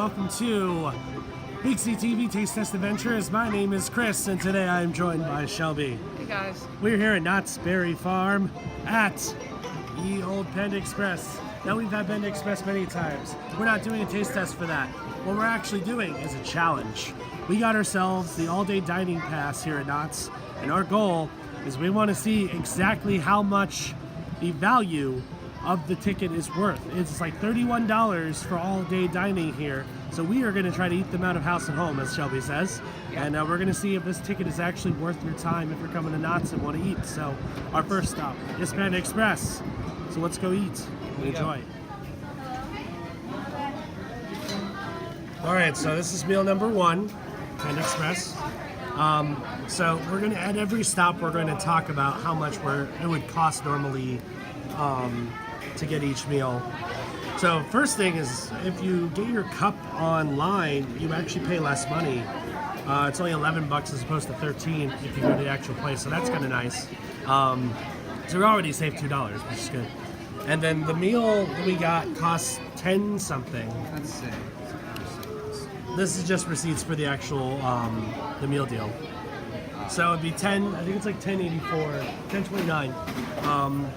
welcome to BigCTV Taste Test Adventures. My name is Chris, and today I am joined by Shelby. Hey guys. We're here at Knott's Berry Farm at the old Panda Express. Now, we've had Panda Express many times. We're not doing a taste test for that. What we're actually doing is a challenge. We got ourselves the all-day dining pass here at Knott's, and our goal is we want to see exactly how much the value of the ticket is worth. It's like $31 for all-day dining here. So we are going to try to eat them out of house and home, as Shelby says. Yeah. And we're going to see if this ticket is actually worth your time if you're coming to Knott's and want to eat. So our first stop is Panda Express. So let's go eat and enjoy. All right, so this is meal number one, Panda Express. So we're going to, at every stop, we're going to talk about how much it would cost normally to get each meal. So first thing is, if you get your cup online, you actually pay less money. It's only $11 as opposed to $13 if you go to the actual place, so that's kind of nice. So we already saved $2, which is good. And then the meal that we got costs 10 something. Let's see. This is just receipts for the actual the meal deal. So it'd be 10. I think it's like 10.84, 10.29.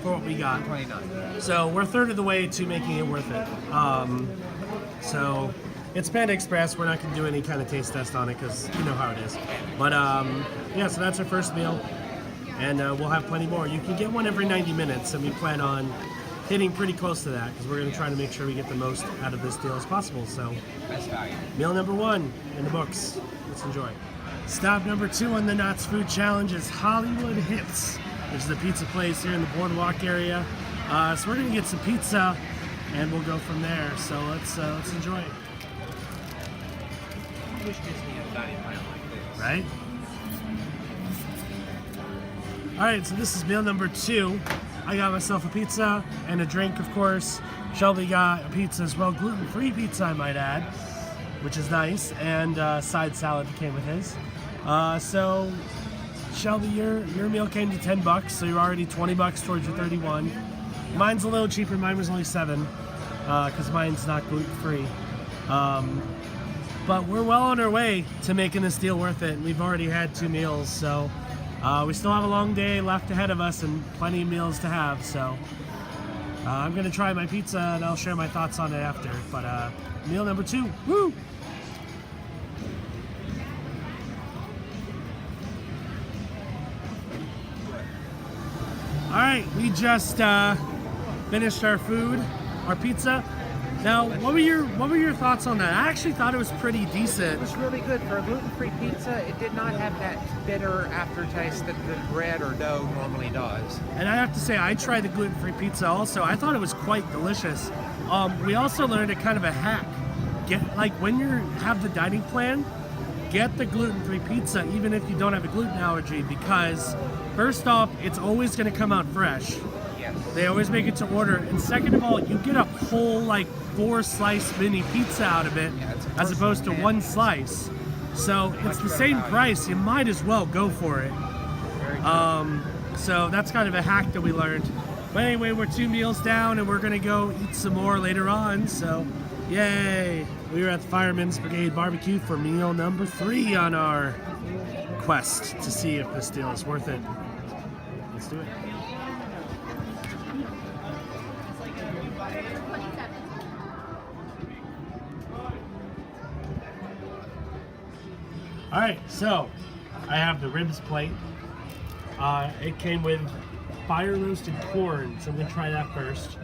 For what we got. 29. So we're a third of the way to making it worth it. So it's Panda Express. We're not going to do any kind of taste test on it because you know how it is. But yeah, so that's our first meal. And we'll have plenty more. You can get one every 90 minutes, and we plan on hitting pretty close to that because we're going to try to make sure we get the most out of this deal as possible. So Best value. meal number one in the books. Let's enjoy. Stop number two on the Knott's Food Challenge is Hollywood Hits, which is a pizza place here in the Boardwalk area. So we're gonna get some pizza, and we'll go from there. So let's enjoy it. I wish Disney had a dining plan like this. Right? All right, so this is meal number two. I got myself a pizza and a drink, of course. Shelby got a pizza as well, gluten-free pizza, I might add, which is nice, and side salad came with his. So Shelby, your meal came to $10, so you're already $20 towards your 31. Mine's a little cheaper. Mine was only 7, because mine's not gluten-free. But we're well on our way to making this deal worth it, and we've already had 2 meals, so we still have a long day left ahead of us and plenty of meals to have. So I'm gonna try my pizza, and I'll share my thoughts on it after. But meal number 2, woo! All right, we just finished our food, our pizza. Now, what were your thoughts on that? I actually thought it was pretty decent. It was really good. For a gluten-free pizza, it did not have that bitter aftertaste that the bread or dough normally does. And I have to say, I tried the gluten-free pizza also. I thought it was quite delicious. We also learned a kind of a hack. When you have the dining plan, get the gluten-free pizza even if you don't have a gluten allergy, because first off, it's always going to come out fresh. Yes. They always make it to order. And second of all, you get a whole 4-slice mini pizza out of it, as opposed to 1 slice. So it's the same price. You might as well go for it. So that's kind of a hack that we learned. But anyway, we're 2 meals down, and we're going to go eat some more later on. So yay! We were at the Firemen's Brigade BBQ for meal number 3 on our quest to see if this deal is worth it. Let's do it. All right, so I have the ribs plate. It came with fire roasted corn, so I'm gonna try that first.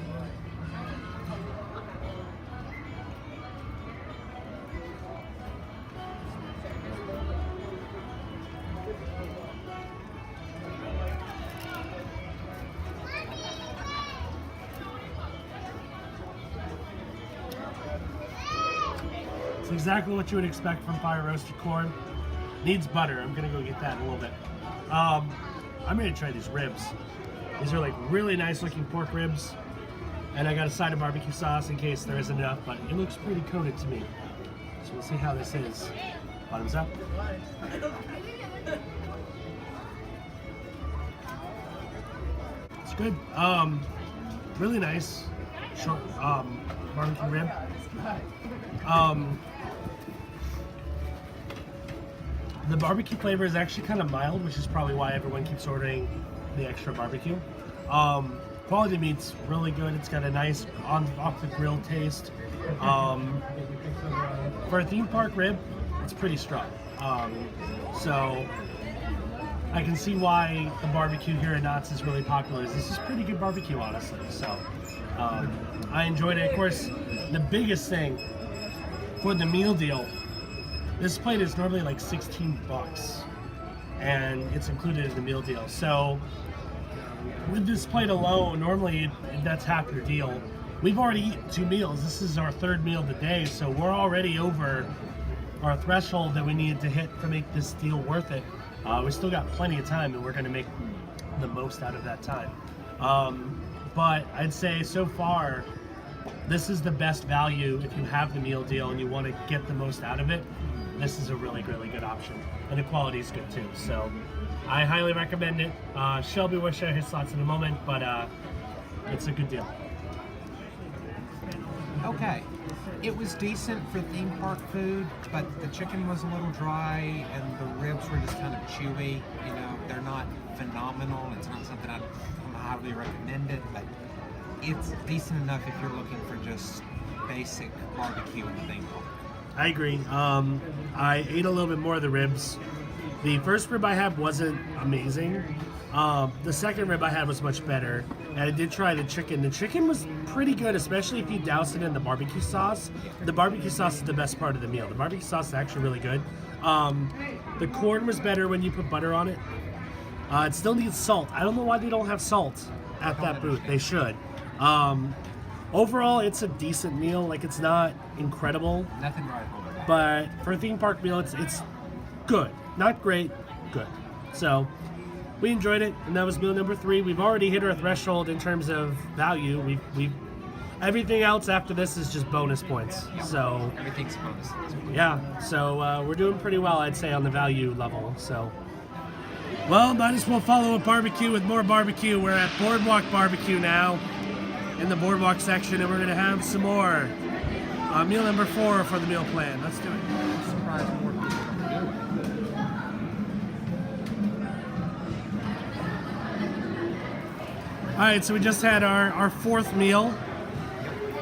It's exactly what you would expect from fire roasted corn. Needs butter. I'm gonna go get that in a little bit. I'm gonna try these ribs. These are really nice looking pork ribs. And I got a side of barbecue sauce in case there isn't enough, but it looks pretty coated to me. So we'll see how this is. Bottoms up. It's good. Really nice. short barbecue rib. The barbecue flavor is actually kind of mild, which is probably why everyone keeps ordering the extra barbecue. Quality meat's really good. It's got a nice off the grill taste. For a theme park rib, it's pretty strong. So I can see why the barbecue here at Knott's is really popular. This is pretty good barbecue, honestly. So I enjoyed it. Of course, the biggest thing for the meal deal, this plate is normally like 16 bucks, and it's included in the meal deal. So with this plate alone, normally that's half your deal. We've already eaten 2 meals. This is our 3rd meal of the day, so we're already over our threshold that we needed to hit to make this deal worth it. We still got plenty of time, and we're going to make the most out of that time. But I'd say so far, this is the best value if you have the meal deal and you want to get the most out of it. This is a really, really good option, and the quality is good too. So I highly recommend it. Shelby will share his thoughts in a moment, but it's a good deal. Okay, it was decent for theme park food, but the chicken was a little dry and the ribs were just kind of chewy. You know, they're not phenomenal. It's not something I'd highly recommend it, but it's decent enough if you're looking for just basic barbecue in the theme park. I agree. I ate a little bit more of the ribs. The first rib I had wasn't amazing. The second rib I had was much better. And I did try the chicken. The chicken was pretty good, especially if you douse it in the barbecue sauce. The barbecue sauce is the best part of the meal. The barbecue sauce is actually really good. The corn was better when you put butter on it. It still needs salt. I don't know why they don't have salt at that booth. They should. Overall, it's a decent meal. Like, it's not incredible. Nothing right home. But for a theme park meal, it's good. Not great, good. So we enjoyed it, and that was meal number 3. We've already hit our threshold in terms of value. We've everything else after this is just bonus points. Yep. So Everything's bonus. yeah, so we're doing pretty well, I'd say, on the value level. So, well, might as well follow up barbecue with more barbecue. We're at Boardwalk Bbq now, in the Boardwalk section, and we're gonna have some more. Meal number 4 for the meal plan. Let's do it. I'm surprised more people don't do it. All right, so we just had our 4th meal.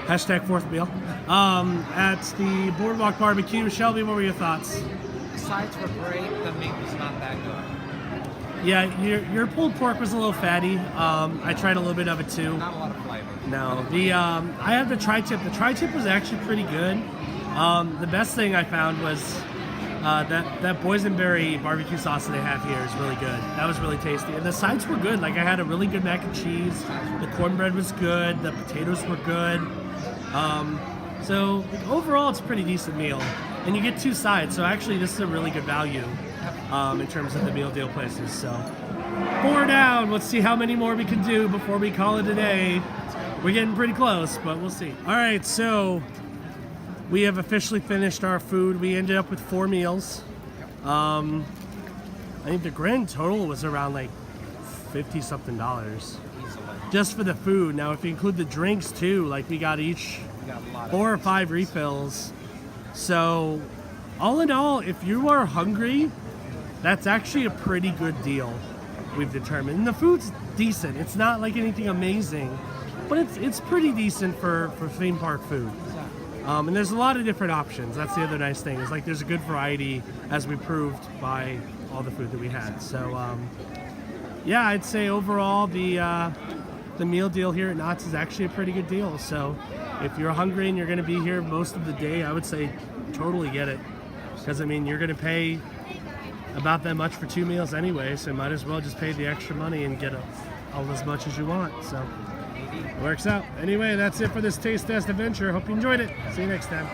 Hashtag 4th meal. At the Boardwalk Bbq. Shelby, what were your thoughts? The sides were great. The meat was not that good. Yeah, your pulled pork was a little fatty. I tried a little bit of it too. Not a lot of flavor. No, I had the tri-tip. The tri-tip was actually pretty good. The best thing I found was that boysenberry barbecue sauce that they have here is really good. That was really tasty. And the sides were good. Like, I had a really good mac and cheese. The cornbread was good. The potatoes were good. So overall, it's a pretty decent meal. And you get 2 sides. So actually, this is a really good value in terms of the meal deal places. So 4 down. Let's see how many more we can do before we call it a day. We're getting pretty close, but we'll see. All right, so we have officially finished our food. We ended up with 4 meals. I think the grand total was around like $50-something just for the food. Now, if you include the drinks too, like we got each 4 or 5 refills. So all in all, if you are hungry, that's actually a pretty good deal, we've determined. And the food's decent. It's not like anything amazing, but it's pretty decent for theme park food. And there's a lot of different options. That's the other nice thing, is like there's a good variety, as we proved by all the food that we had. So yeah, I'd say overall the meal deal here at Knott's is actually a pretty good deal. So if you're hungry and you're going to be here most of the day, I would say totally get it, because I mean, you're going to pay about that much for 2 meals anyway, so might as well just pay the extra money and get all as much as you want. So it works out. Anyway, that's it for this taste test adventure. Hope you enjoyed it. See you next time.